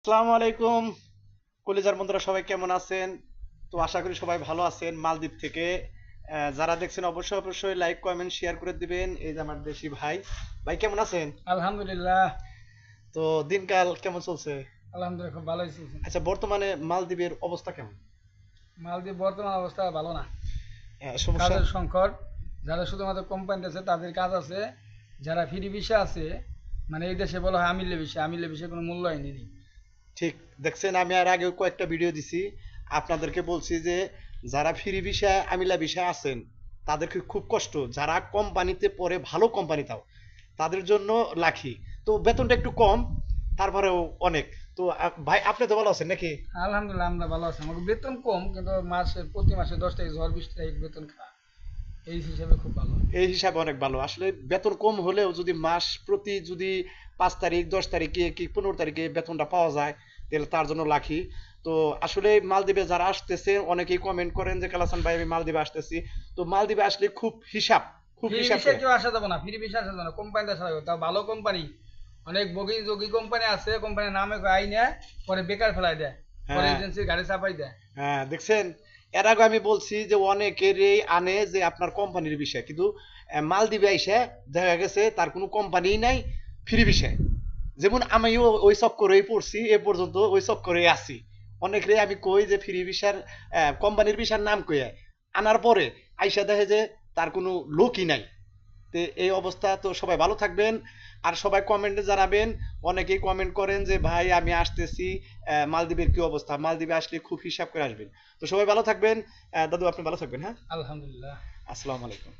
আসসালামু আলাইকুম কলিজার বন্ধুরা, সবাই কেমন আছেন? তো আশা করি সবাই ভালো আছেন। মালদ্বীপ থেকে যারা দেখছেন অবশ্যই অবশ্যই লাইক কমেন্ট শেয়ার করে দিবেন। এই যে আমার দেশি ভাই। ভাই কেমন আছেন? আলহামদুলিল্লাহ। তো দিনকাল কেমন চলছে? আলহামদুলিল্লাহ, খুব ভালোই চলছে। আচ্ছা, বর্তমানে মালদ্বীপের অবস্থা কেমন? মালদ্বীপ বর্তমান অবস্থা ভালো না। সমস্যা? কাজের সংকট। যারা শুধুমাত্র কোম্পানিতে আছে তাদের কাজ আছে। যারা ফ্রি ভিসা আছে, মানে এই দেশে বলা হয় আমিলে ভিসা, আমিলে ভিসা কোনো মূল্যায়নই নেই। ঠিক। দেখছেন, আমি আর আগে কয়েকটা ভিডিও দিছি, আপনাদেরকে বলছি যে যারা ফ্রি ভিসায় আমিলা ভিসায় আছেন তাদেরকে খুব কষ্ট। যারা কোম্পানিতে পড়ে, ভালো কোম্পানি তাও, তাদের জন্য লাখি। তো বেতনটা একটু কম, তারপরেও অনেক। তো ভাই, আপনি তো ভালো আছেন নাকি? আলহামদুলিল্লাহ, আমরা ভালো আছি। আমাকে বেতন কম, কিন্তু প্রতি মাসে 10 তারিখ ঝড় বৃষ্টি তারিখ বেতন খায়, এই হিসাবে খুব ভালো। এই হিসাবে অনেক ভালো। আসলে বেতন কম হলেও যদি মাস প্রতি যদি 5 তারিখ, 10 তারিখে কি 15 তারিখে বেতনটা পাওয়া যায়, তাহলে তার জন্য লাখি। তো আসলে মালদ্বীপে যারা আসতেছে অনেকেই কমেন্ট করেন যে কালাসান ভাই, আমি মালদ্বীপে আসতেছি। তো মালদ্বীপে আসলে খুব হিসাব, খুব ফ্রি হিসাব ভিসায় করে। কেউ আসা যাবে না, ফ্রি ভিসা আসা যাবে না, কোম্পানিতে আসা যাবে, তাও ভালো কোম্পানি। অনেক বগি যোগী কোম্পানি আছে, কোম্পানির নামে আই নেয়, পরে বেকার ফেলাই দেয়, পরে হ্যাঁ, এজেন্সির গাড়ি চাপাই দেয়। হ্যাঁ, দেখছেন। এর আগে আমি বলছি যে অনেকেরই আনে যে আপনার কোম্পানির বিষয়, কিন্তু মালদ্বীপে এসে দেখা গেছে তার কোনো কোম্পানি নাই, ফ্রি বিষয়। যেমন আমিও ওই চক্করেই পড়ছি, এ পর্যন্ত ওই চক্করেই আছি। অনেকরে আমি কই যে ফ্রি ভিসার কোম্পানির ভিসার নাম কইয়া আনার পরে আইসা দেখে যে তার কোনো লোকই নাই। তো এই অবস্থা। তো সবাই ভালো থাকবেন, আর সবাই কমেন্টে জানাবেন। অনেকেই কমেন্ট করেন যে ভাই আমি আসতেছি, মালদ্বীপের কি অবস্থা, মালদ্বীপে আসলে খুব হিসাব করে আসবেন। তো সবাই ভালো থাকবেন। দাদু, আপনি ভালো থাকবেন, হ্যাঁ? আলহামদুলিল্লাহ। আসসালামু আলাইকুম।